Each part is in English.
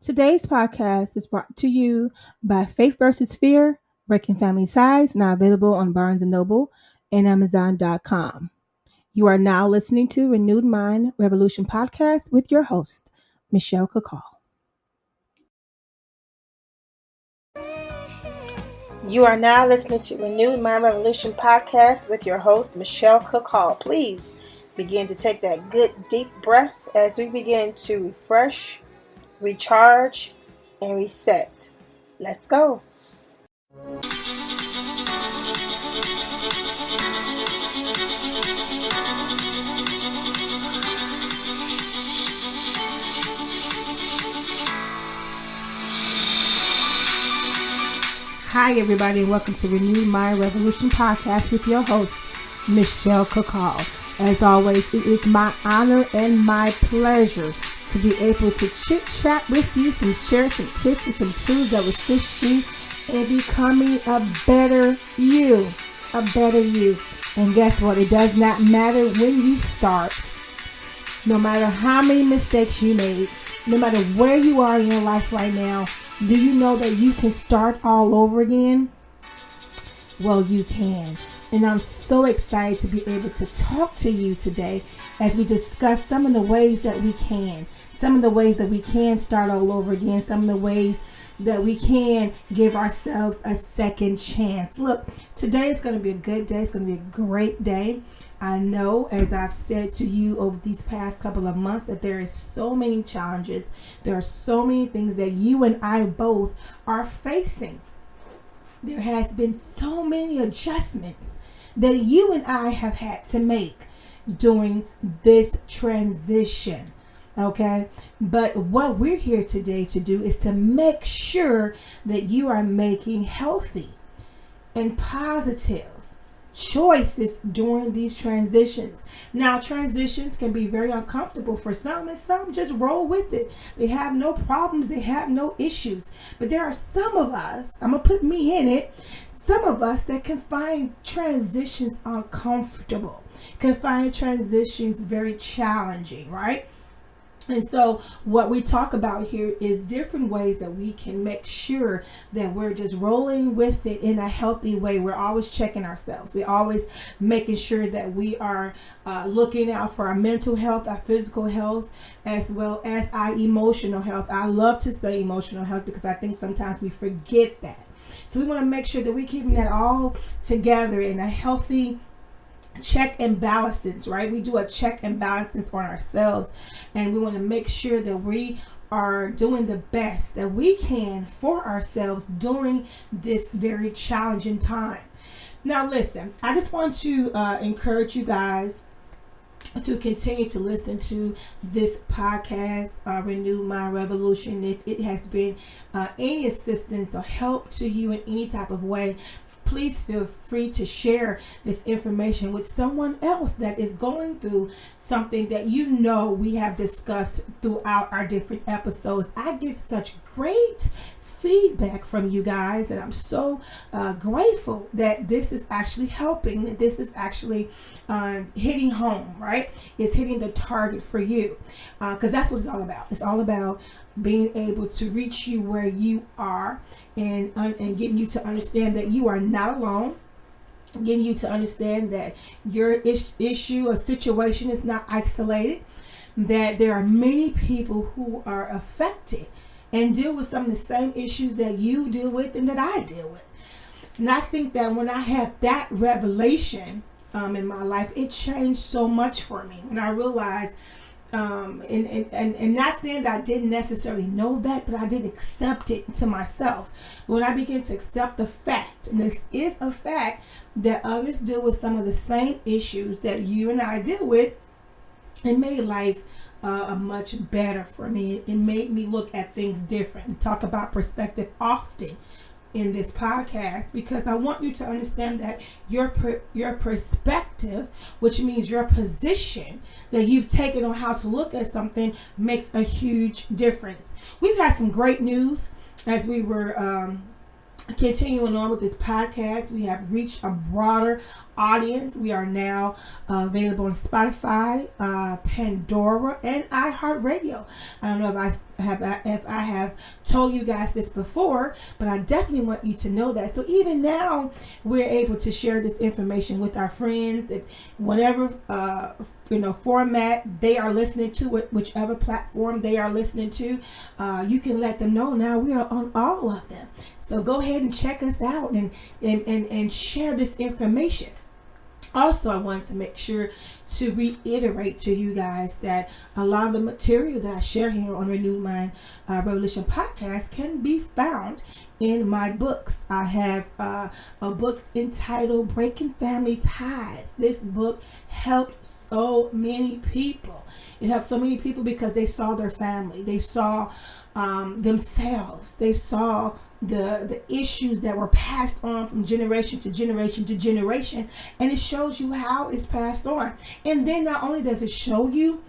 Today's podcast is brought to you by Faith versus Fear, Breaking Family Ties, now available on Barnes& Noble and Amazon.com. You are now listening to Renewed Mind Revolution podcast with your host, Michelle Kakal. You are now listening to Renewed Mind Revolution podcast with your host, Michelle Kakal. Please begin to take that good deep breath as we begin to refresh, recharge, and reset. Let's go. Hi, everybody, and welcome to Renewed Mind Revolution podcast with your host, Michelle Kakal. As always, it is my honor and my pleasure to be able to chit-chat with you, share some tips and some tools that will assist you in becoming a better you. And guess what? It does not matter when you start. No matter how many mistakes you made, no matter where you are in your life right now, do you know that you can start all over again? Well, you can. And I'm so excited to be able to talk to you today as we discuss some of the ways that we can. Some of the ways that we can start all over again. Some of the ways that we can give ourselves a second chance. Look, today is going to be a good day. It's going to be a great day. I know, as I've said to you over these past couple of months, that there is so many challenges. There are so many things that you and I both are facing. There has been so many adjustments that you and I have had to make during this transition. Okay, but what we're here today to do is to make sure that you are making healthy and positive choices during these transitions. Now, transitions can be very uncomfortable for some, and some just roll with it. They have no problems, they have no issues. But there are some of us, I'm gonna put me in it, some of us that can find transitions uncomfortable, can find transitions very challenging, right? And so what we talk about here is different ways that we can make sure that we're just rolling with it in a healthy way. We're always checking ourselves. We're always making sure that we are looking out for our mental health, our physical health, as well as our emotional health. I love to say emotional health because I think sometimes we forget that. So we want to make sure that we're keeping that all together in a healthy check and balances, right? We do a check and balances on ourselves, and we want to make sure that we are doing the best that we can for ourselves during this very challenging time. Now, listen, I just want to encourage you guys to continue to listen to this podcast, Renew My Revolution. If it has been any assistance or help to you in any type of way, please feel free to share this information with someone else that is going through something that you know we have discussed throughout our different episodes. I get such great feedback from you guys, and I'm so grateful that this is actually helping, that this is actually hitting home, right? It's hitting the target for you, because that's what it's all about. It's all about being able to reach you where you are, and getting you to understand that you are not alone, getting you to understand that your issue or situation is not isolated, that there are many people who are affected and deal with some of the same issues that you deal with and that I deal with. And I think that when I had that revelation in my life, it changed so much for me. When I realized, and not saying that I didn't necessarily know that, but I did accept it to myself. When I began to accept the fact, and this is a fact, that others deal with some of the same issues that you and I deal with, it made life much better for me. It made me look at things different. We talk about perspective often in this podcast because I want you to understand that your perspective, which means your position that you've taken on how to look at something, makes a huge difference. We've had some great news as we were continuing on with this podcast. We have reached a broader audience. We are now available on Spotify, Pandora, and iHeartRadio. I don't know if I have told you guys this before, but I definitely want you to know that. So even now, we're able to share this information with our friends, if whatever format they are listening to, whichever platform they are listening to, you can let them know now we are on all of them. So go ahead and check us out and share this information. Also, I wanted to make sure to reiterate to you guys that a lot of the material that I share here on Renew Mind Revolution podcast can be found in my books. I have a book entitled Breaking Family Ties. This book helped so many people. It helped so many people because they saw their family. They saw themselves. They saw the issues that were passed on from generation to generation to generation, and it shows you how it's passed on. And then not only does it show you,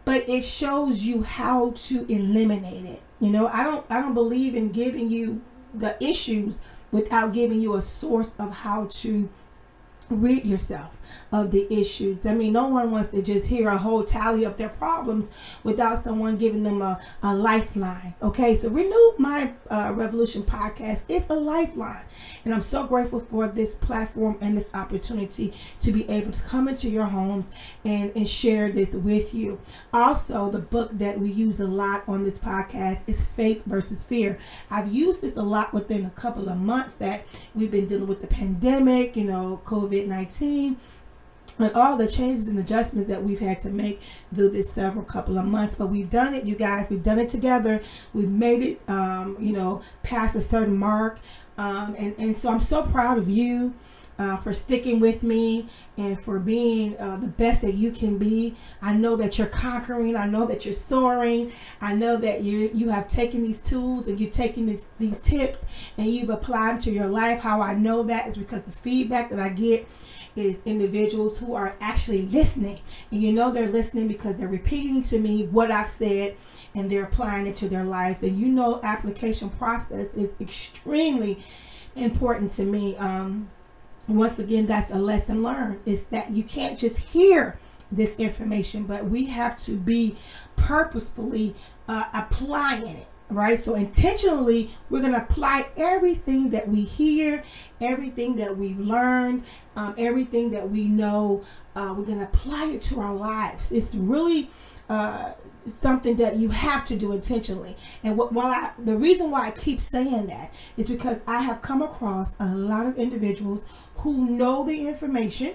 but it shows you how to eliminate it. I don't believe in giving you the issues without giving you a source of how to rid yourself of the issues. I mean, no one wants to just hear a whole tally of their problems without someone giving them a lifeline. Okay, so Renew My Revolution podcast is a lifeline, and I'm so grateful for this platform and this opportunity to be able to come into your homes and share this with you. Also, the book that we use a lot on this podcast is Faith versus Fear. I've used this a lot within a couple of months that we've been dealing with the pandemic, COVID-19, and all the changes and adjustments that we've had to make through this several couple of months. But we've done it, you guys. We've done it together. We've made it, past a certain mark. And so I'm so proud of you for sticking with me and for being the best that you can be. I know that you're conquering. I know that you're soaring. I know that you have taken these tools and you've taken these tips and you've applied them to your life. How I know that is because the feedback that I get is individuals who are actually listening, and they're listening because they're repeating to me what I've said and they're applying it to their lives. And application process is extremely important to me. Once again, that's a lesson learned, is that you can't just hear this information, but we have to be purposefully applying it. Right? So intentionally, we're going to apply everything that we hear, everything that we've learned, everything that we know. We're going to apply it to our lives. It's really something that you have to do intentionally. And the reason why I keep saying that is because I have come across a lot of individuals who know the information,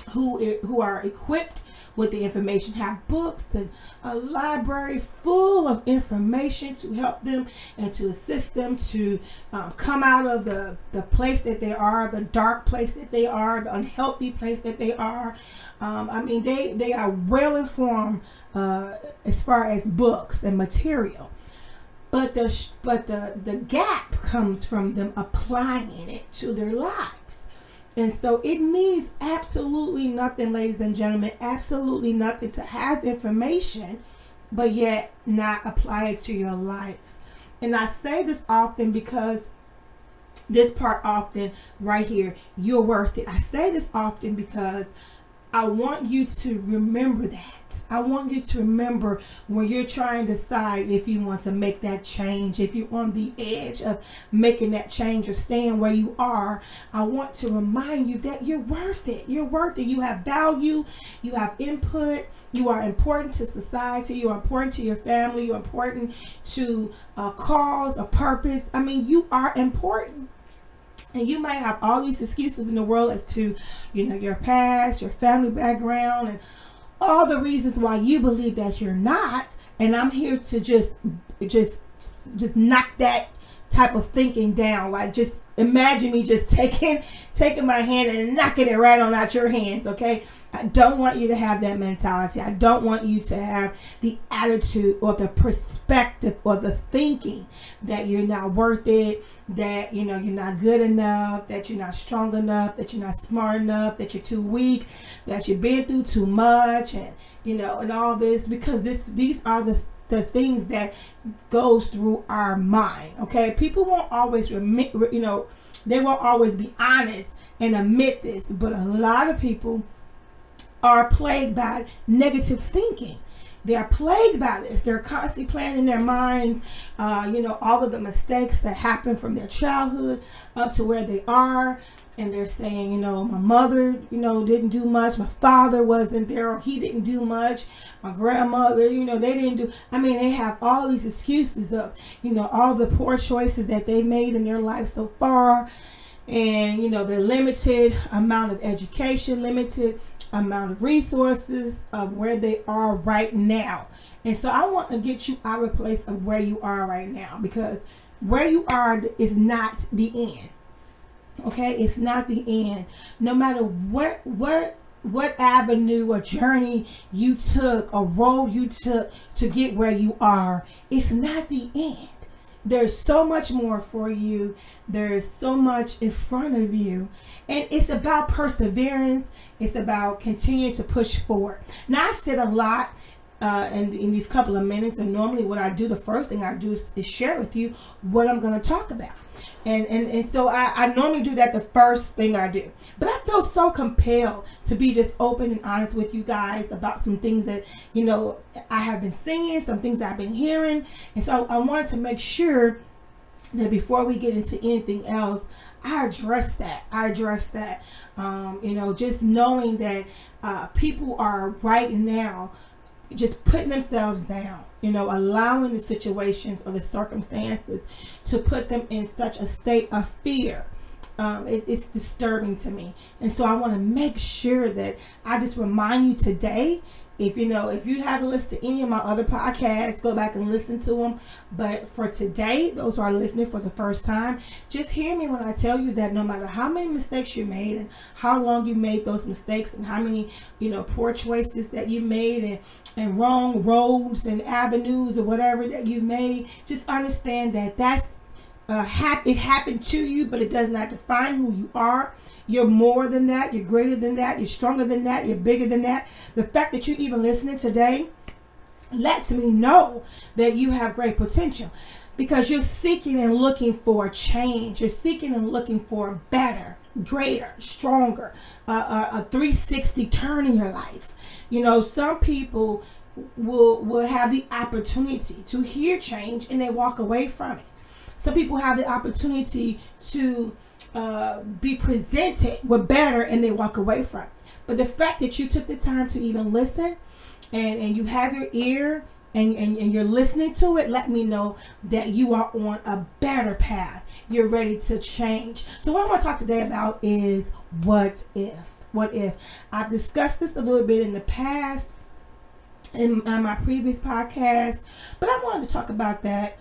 who are equipped with the information, have books and a library full of information to help them and to assist them to come out of the place that they are, the dark place that they are, the unhealthy place that they are. They are well informed as far as books and material. But the gap comes from them applying it to their lives. And so it means absolutely nothing, ladies and gentlemen, absolutely nothing to have information, but yet not apply it to your life. And I say this often because this part often right here, you're worth it. I say this often because I want you to remember that. I want you to remember when you're trying to decide if you want to make that change, if you're on the edge of making that change or staying where you are, I want to remind you that you're worth it. You're worth it. You have value. You have input. You are important to society. You are important to your family. You're important to a cause, a purpose. You are important. And you might have all these excuses in the world as to, your past, your family background, and all the reasons why you believe that you're not. And I'm here to just knock that type of thinking down. Like, just imagine me just taking my hand and knocking it right on out your hands. Okay. I don't want you to have that mentality. I don't want you to have the attitude or the perspective or the thinking that you're not worth it, that you're not good enough, that you're not strong enough, that you're not smart enough, that you're too weak, that you've been through too much, and and all this, because these are the things that goes through our mind. Okay, people won't always They won't always be honest and admit this, but a lot of people are plagued by negative thinking. They're plagued by this. They're constantly playing in their minds, all of the mistakes that happened from their childhood up to where they are. And they're saying, my mother, didn't do much. My father wasn't there, or he didn't do much. My grandmother, they didn't do. They have all these excuses of, all the poor choices that they made in their life so far. And, their limited amount of education, limited amount of resources of where they are right now. And so I want to get you out of the place of where you are right now, because where you are is not the end. Okay, it's not the end. No matter what avenue or journey you took, or road you took to get where you are, it's not the end. There's so much more for you. There's so much in front of you. And it's about perseverance. It's about continuing to push forward. Now, I said a lot in these couple of minutes, and normally what I do, the first thing I do is share with you what I'm going to talk about. And so I normally do that the first thing I do. But I feel so compelled to be just open and honest with you guys about some things that, I have been seeing, some things that I've been hearing. And so I wanted to make sure that before we get into anything else, I address that. Just knowing that people are right now just putting themselves down, allowing the situations or the circumstances to put them in such a state of fear. It's disturbing to me. And so I want to make sure that I just remind you today, if you haven't listened to any of my other podcasts, go back and listen to them. But for today, those who are listening for the first time, just hear me when I tell you that no matter how many mistakes you made and how long you made those mistakes and how many, poor choices that you made and wrong roads and avenues or whatever that you made, just understand that that's it happened to you, but it does not define who you are. You're more than that. You're greater than that. You're stronger than that. You're bigger than that. The fact that you're even listening today lets me know that you have great potential, because you're seeking and looking for change. You're seeking and looking for better, greater, stronger, a 360 turn in your life. Some people will have the opportunity to hear change and they walk away from it. Some people have the opportunity to be presented with better and they walk away from it. But the fact that you took the time to even listen and you have your ear and you're listening to it, let me know that you are on a better path. You're ready to change. So what I want to talk today about is what if. What if? I've discussed this a little bit in the past in my previous podcast, but I wanted to talk about that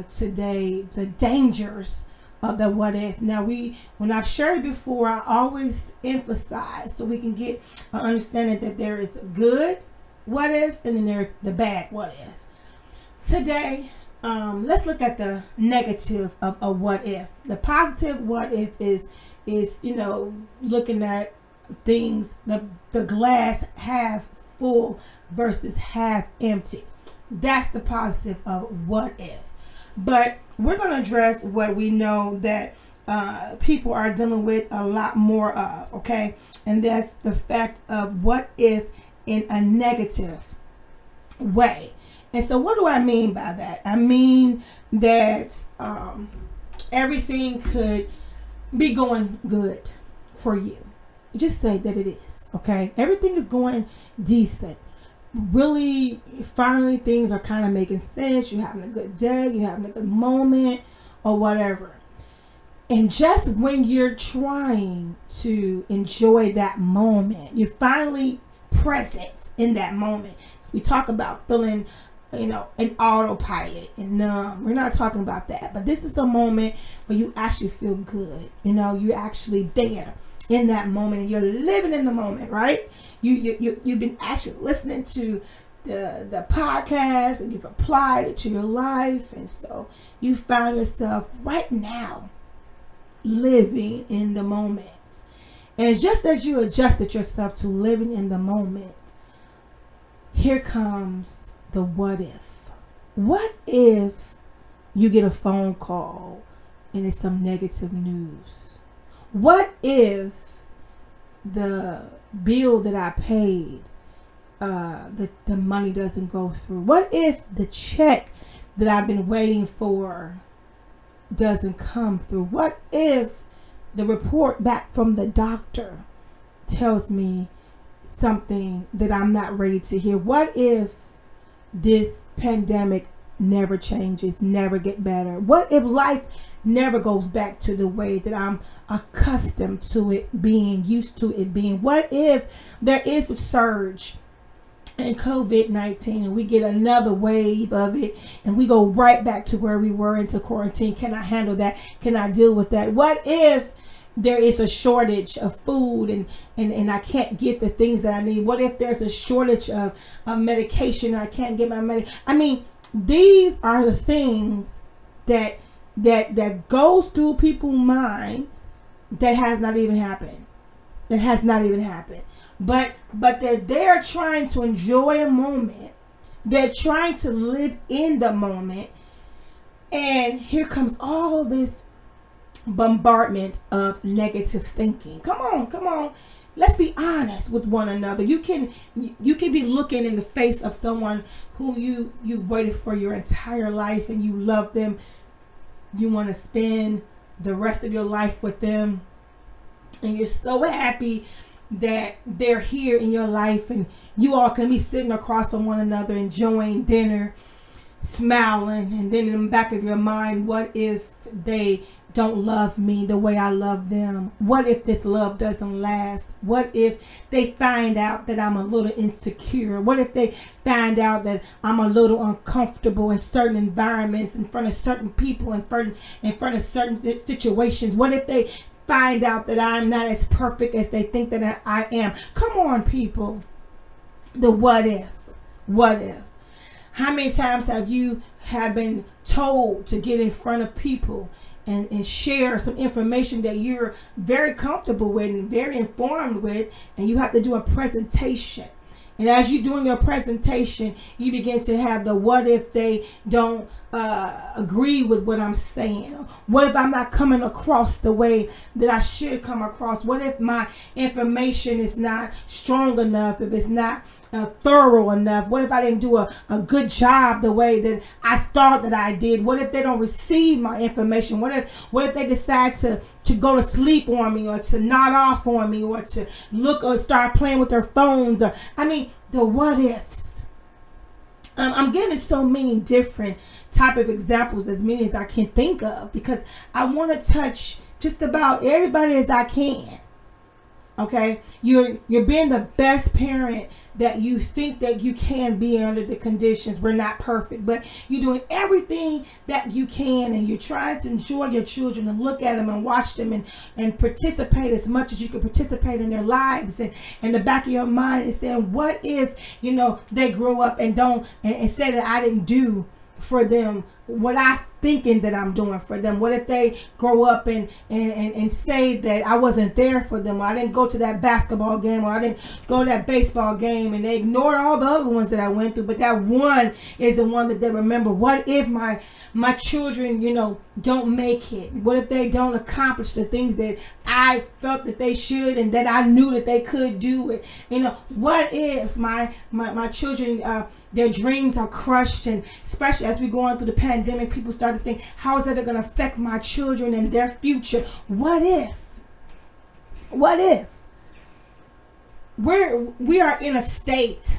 today, the dangers of the what if. Now, when I've shared it before, I always emphasize so we can get an understanding that there is a good what if and then there's the bad what if. Today, let's look at the negative of a what if. The positive what if is looking at things, the glass half full versus half empty. That's the positive of what if. But we're going to address what we know that people are dealing with a lot more of, okay? And that's the fact of what if in a negative way. And so what do I mean by that? I mean that everything could be going good for you. Just say that it is, okay? Everything is going decent. Really, finally, things are kind of making sense. You're having a good day. You're having a good moment or whatever. And just when you're trying to enjoy that moment, you're finally present in that moment. We talk about feeling, an autopilot and numb. We're not talking about that. But this is a moment where you actually feel good. You're actually there in that moment and you're living in the moment, right? You've been actually listening to the podcast and you've applied it to your life, and so you found yourself right now living in the moment. And just as you adjusted yourself to living in the moment, here comes the what if. What if you get a phone call and it's some negative news? What if the bill that I paid, the money doesn't go through? What if the check that I've been waiting for doesn't come through? What if the report back from the doctor tells me something that I'm not ready to hear? What if this pandemic never changes, never get better? What if life never goes back to the way that I'm accustomed to it being, used to it being? What if there is a surge in COVID-19 and we get another wave of it and we go right back to where we were into quarantine? Can I handle that? Can I deal with that? What if there is a shortage of food and I can't get the things that I need? What if there's a shortage of medication and I can't get my medication? I mean, these are the things that goes through people's minds that has not even happened. That has not even happened. But they're trying to enjoy a moment. They're trying to live in the moment. And here comes all this bombardment of negative thinking. Come on. Let's be honest with one another. You can be looking in the face of someone who you've waited for your entire life and you love them. You want to spend the rest of your life with them. And you're so happy that they're here in your life, and you all can be sitting across from one another enjoying dinner, smiling, and then in the back of your mind, what if they don't love me the way I love them? What if this love doesn't last? What if they find out that I'm a little insecure? What if they find out that I'm a little uncomfortable in certain environments, in front of certain people, in front of certain situations? What if they find out that I'm not as perfect as they think that I am? Come on, people. The what if? What if? How many times have you been told to get in front of people and share some information that you're very comfortable with and very informed with, and you have to do a presentation? And as you're doing your presentation, you begin to have the what if they don't agree with what I'm saying? What if I'm not coming across the way that I should come across? What if my information is not strong enough? If it's not thorough enough? What if I didn't do a good job the way that I thought that I did? What if they don't receive my information? What if they decide to go to sleep on me, or to nod off on me, or to look or start playing with their phones? Or, I mean, the what ifs. I'm giving so many different type of examples, as many as I can think of, because I want to touch just about everybody as I can. Okay, you're being the best parent that you think that you can be under the conditions. We're not perfect, but you're doing everything that you can, and you're trying to enjoy your children and look at them and watch them and participate as much as you can participate in their lives. And in the back of your mind is saying, what if they grow up and don't and say that I didn't do for them what I thinking that I'm doing for them? What if they grow up and say that I wasn't there for them, or I didn't go to that basketball game, or I didn't go to that baseball game, and they ignored all the other ones that I went through, but that one is the one that they remember? What if my children, don't make it? What if they don't accomplish the things that I felt that they should and that I knew that they could do it? What if my children, their dreams are crushed? And especially as we go on through the pandemic, people start to think, how is that going to affect my children and their future? What if? We are in a state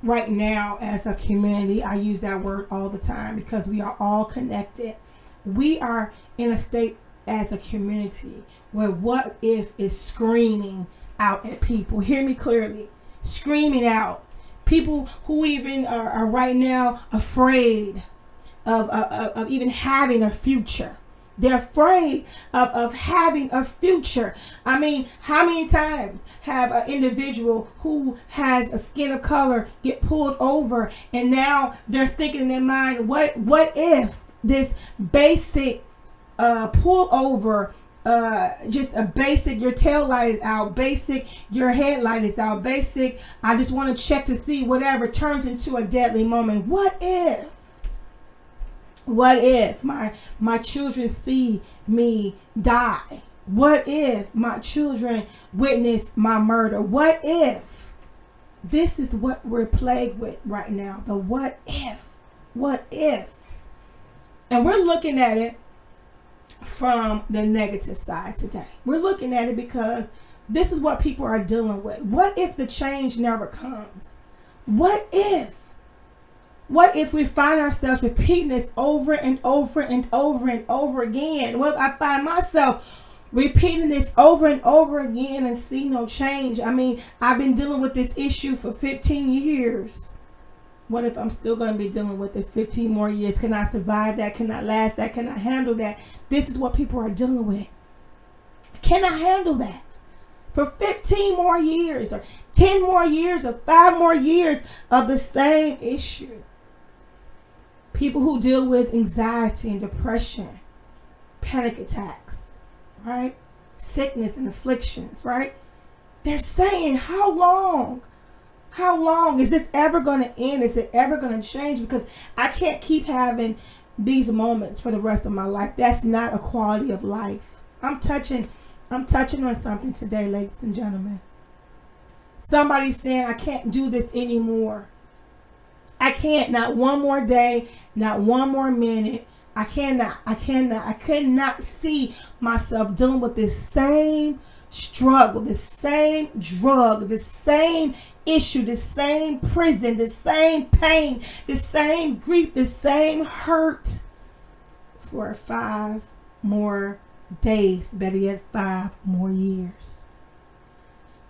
right now as a community. I use that word all the time because we are all connected. We are in a state as a community where what if is screaming out at people. Hear me clearly. Screaming out. People who even are right now afraid of even having a future. They're afraid of having a future. I mean, how many times have an individual who has a skin of color get pulled over, and now they're thinking in their mind, what if this basic pull over, just a basic, your tail light is out, basic, your headlight is out, basic, I just want to check to see, whatever, turns into a deadly moment? What if? What if my children see me die? What if my children witness my murder? What if? This is what we're plagued with right now. The what if. What if? And we're looking at it from the negative side today. We're looking at it because this is what people are dealing with. What if the change never comes? What if? What if we find ourselves repeating this over and over and over and over again? What if I find myself repeating this over and over again and see no change? I mean, I've been dealing with this issue for 15 years. What if I'm still going to be dealing with it 15 more years? Can I survive that? Can I last that? Can I handle that? This is what people are dealing with. Can I handle that? For 15 more years or 10 more years or 5 more years of the same issue. People who deal with anxiety and depression, panic attacks, right? Sickness and afflictions, right? They're saying, how long? How long is this ever going to end? Is it ever going to change? Because I can't keep having these moments for the rest of my life. That's not a quality of life. I'm touching on something today, ladies and gentlemen. Somebody's saying, I can't do this anymore. I can't, not one more day, not one more minute. I cannot see myself dealing with this same struggle, the same drug, the same issue, the same prison, the same pain, the same grief, the same hurt for 5 more days, better yet 5 more years.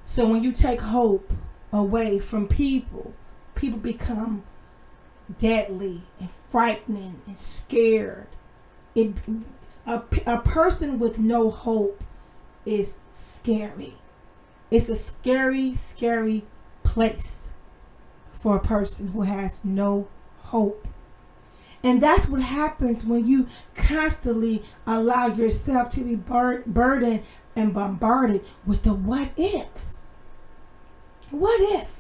So when you take hope away from people, people become deadly and frightening and scared. A person with no hope is scary. It's a scary, scary place for a person who has no hope. And that's what happens when you constantly allow yourself to be burdened and bombarded with the what ifs. What if?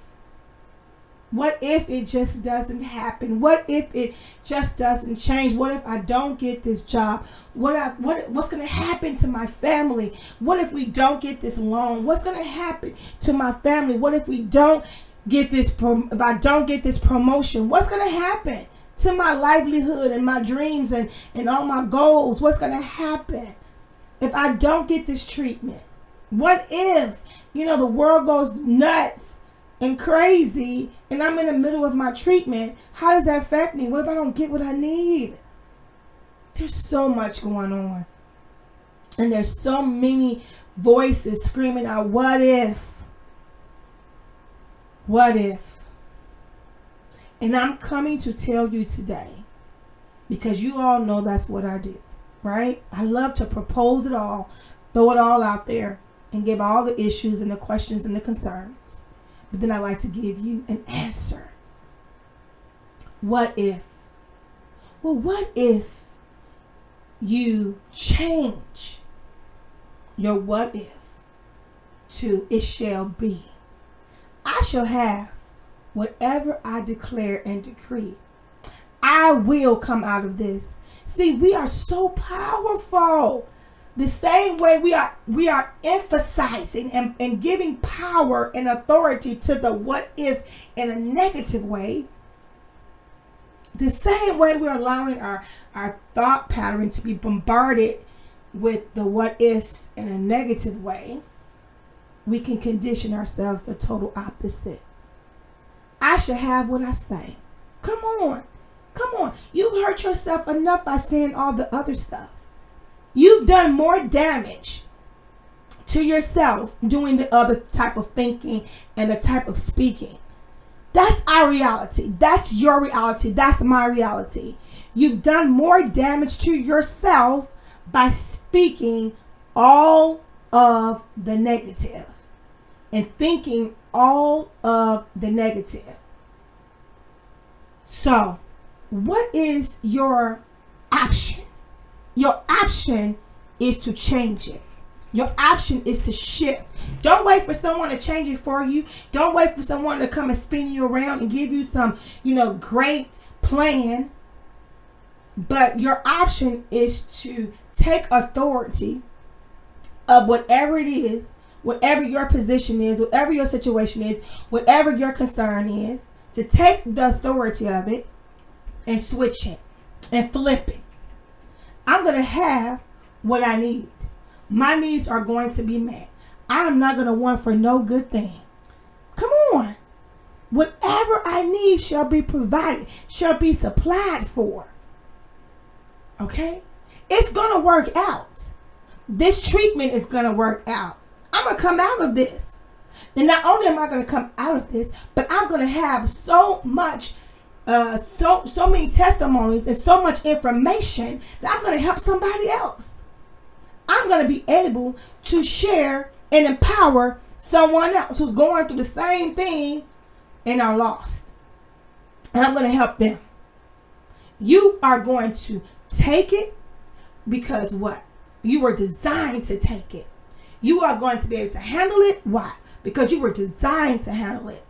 What if it just doesn't happen? What if it just doesn't change? What if I don't get this job? What's going to happen to my family? What if we don't get this loan? What's going to happen to my family? What if we don't get this? If I don't get this promotion, what's going to happen to my livelihood and my dreams and all my goals? What's going to happen if I don't get this treatment? What if, the world goes nuts and crazy and I'm in the middle of my treatment? How does that affect me? What if I don't get what I need? There's so much going on. And there's so many voices screaming out, what if? What if? And I'm coming to tell you today, because you all know that's what I do, right? I love to propose it all, throw it all out there, and give all the issues and the questions and the concerns. But then I like to give you an answer. What if? Well, what if you change your what if to it shall be? I shall have whatever I declare and decree. I will come out of this. See, we are so powerful. The same way we are emphasizing and giving power and authority to the what if in a negative way. The same way we're allowing our thought pattern to be bombarded with the what ifs in a negative way, we can condition ourselves the total opposite. I should have what I say. Come on. You hurt yourself enough by saying all the other stuff. You've done more damage to yourself doing the other type of thinking and the type of speaking. That's our reality. That's your reality. That's my reality. You've done more damage to yourself by speaking all of the negative and thinking all of the negative. So, what is your option? Your option is to change it. Your option is to shift. Don't wait for someone to change it for you. Don't wait for someone to come and spin you around and give you some, great plan. But your option is to take authority of whatever it is, whatever your position is, whatever your situation is, whatever your concern is, to take the authority of it and switch it and flip it. I'm going to have what I need. My needs are going to be met. I am not going to want for no good thing. Come on. Whatever I need shall be provided, shall be supplied for. Okay? It's going to work out. This treatment is going to work out. I'm going to come out of this. And not only am I going to come out of this, but I'm going to have so much, so many testimonies and so much information that I'm going to help somebody else. I'm going to be able to share and empower someone else who's going through the same thing and are lost. And I'm going to help them. You are going to take it because what? You were designed to take it. You are going to be able to handle it. Why? Because you were designed to handle it.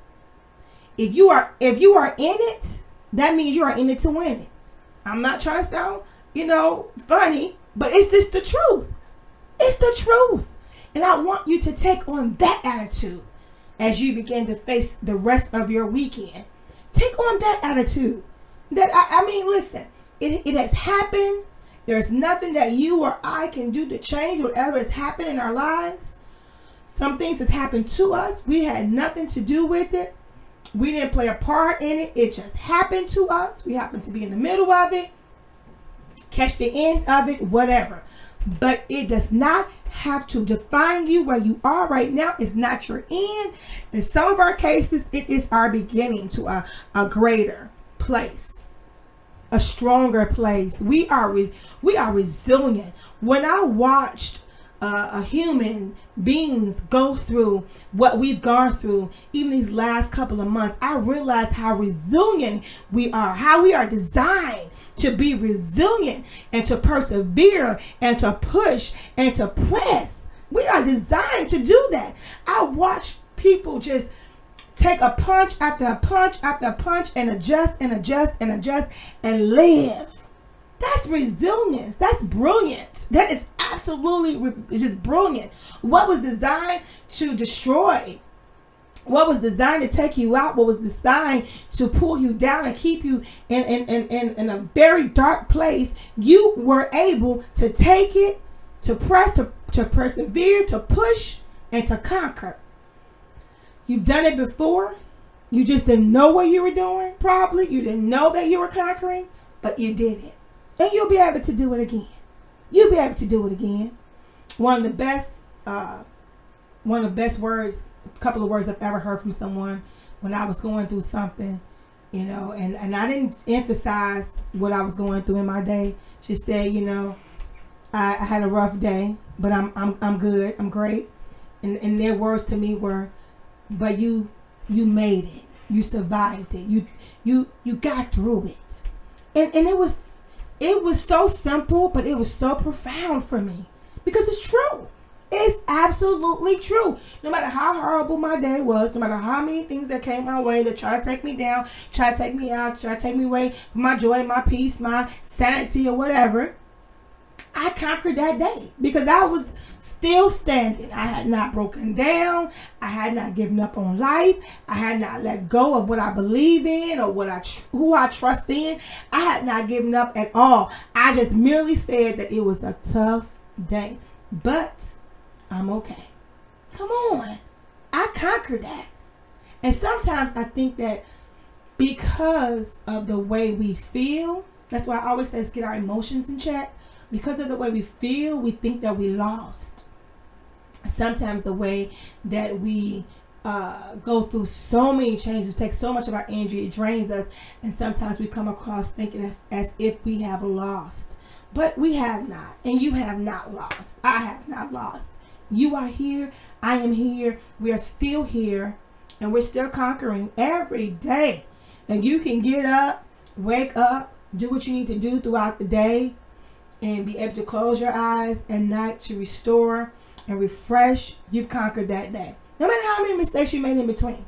If you are in it, that means you are in it to win it. I'm not trying to sound, funny, but it's just the truth. It's the truth. And I want you to take on that attitude as you begin to face the rest of your weekend. Take on that attitude. That listen, it has happened. There's nothing that you or I can do to change whatever has happened in our lives. Some things has happened to us. We had nothing to do with it. We didn't play a part in it. It just happened to us. We happened to be in the middle of it, catch the end of it, whatever. But it does not have to define you. Where you are right now is not your end. In some of our cases, it is our beginning to a greater place, a stronger place. We are resilient. When I watched human beings go through what we've gone through, even these last couple of months, I realized how resilient we are, how we are designed to be resilient and to persevere and to push and to press. We are designed to do that. I watch people just take a punch after a punch after a punch and adjust and adjust and adjust and live. That's resilience. That's brilliant. That is absolutely just brilliant. What was designed to destroy, what was designed to take you out, what was designed to pull you down and keep you in a very dark place, you were able to take it, to press, to persevere, to push, and to conquer. You've done it before. You just didn't know what you were doing, probably. You didn't know that you were conquering, but you did it. And you'll be able to do it again. You'll be able to do it again. One of the best words, a couple of words I've ever heard from someone when I was going through something, and I didn't emphasize what I was going through in my day. She said, I had a rough day, but I'm good. I'm great. And their words to me were, but you made it. You survived it. You got through it. And it was so simple, but it was so profound for me because it's true. It's absolutely true. No matter how horrible my day was, no matter how many things that came my way that try to take me down, try to take me out, try to take me away from my joy, my peace, my sanity or whatever, I conquered that day because I was still standing. I had not broken down. I had not given up on life. I had not let go of what I believe in or who I trust in. I had not given up at all. I just merely said that it was a tough day, but I'm okay. Come on. I conquered that. And sometimes I think that because of the way we feel, that's why I always say let's get our emotions in check. Because of the way we feel, we think that we lost. Sometimes the way that we go through so many changes, take so much of our energy, it drains us. And sometimes we come across thinking as if we have lost. But we have not. And you have not lost. I have not lost. You are here. I am here. We are still here. And we're still conquering every day. And you can get up, wake up, do what you need to do throughout the day, and be able to close your eyes at night to restore and refresh. You've conquered that day. No matter how many mistakes you made in between.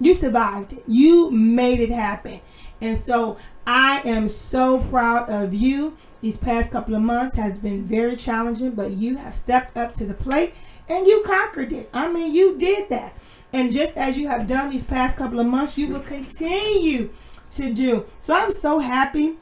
You survived it. You made it happen. And so I am so proud of you. These past couple of months has been very challenging, but you have stepped up to the plate and you conquered it. I mean, you did that. And just as you have done these past couple of months, you will continue to do. So I'm so happy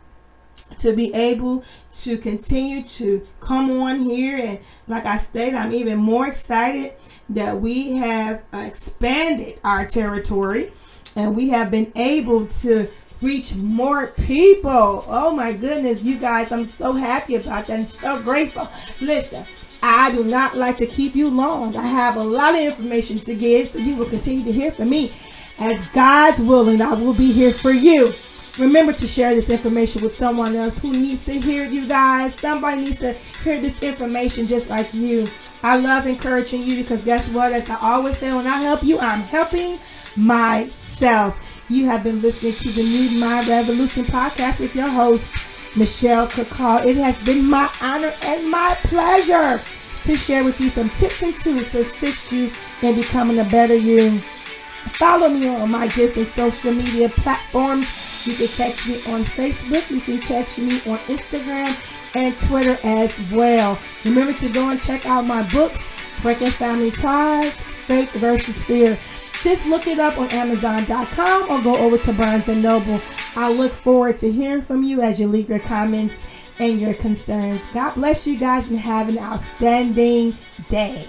to be able to continue to come on here. And like I stated, I'm even more excited that we have expanded our territory and we have been able to reach more people. Oh my goodness, you guys, I'm so happy about that and so grateful. Listen, I do not like to keep you long. I have a lot of information to give, so you will continue to hear from me. As God's willing, I will be here for you. Remember to share this information with someone else who needs to hear it, you guys. Somebody needs to hear this information just like you. I love encouraging you because guess what? As I always say, when I help you, I'm helping myself. You have been listening to the New My Revolution podcast with your host, Michelle Cacall. It has been my honor and my pleasure to share with you some tips and tools to assist you in becoming a better you. Follow me on my different social media platforms. You can catch me on Facebook. You can catch me on Instagram and Twitter as well. Remember to go and check out my books, Breaking Family Ties, Faith versus Fear. Just look it up on Amazon.com or go over to Barnes & Noble. I look forward to hearing from you as you leave your comments and your concerns. God bless you guys and have an outstanding day.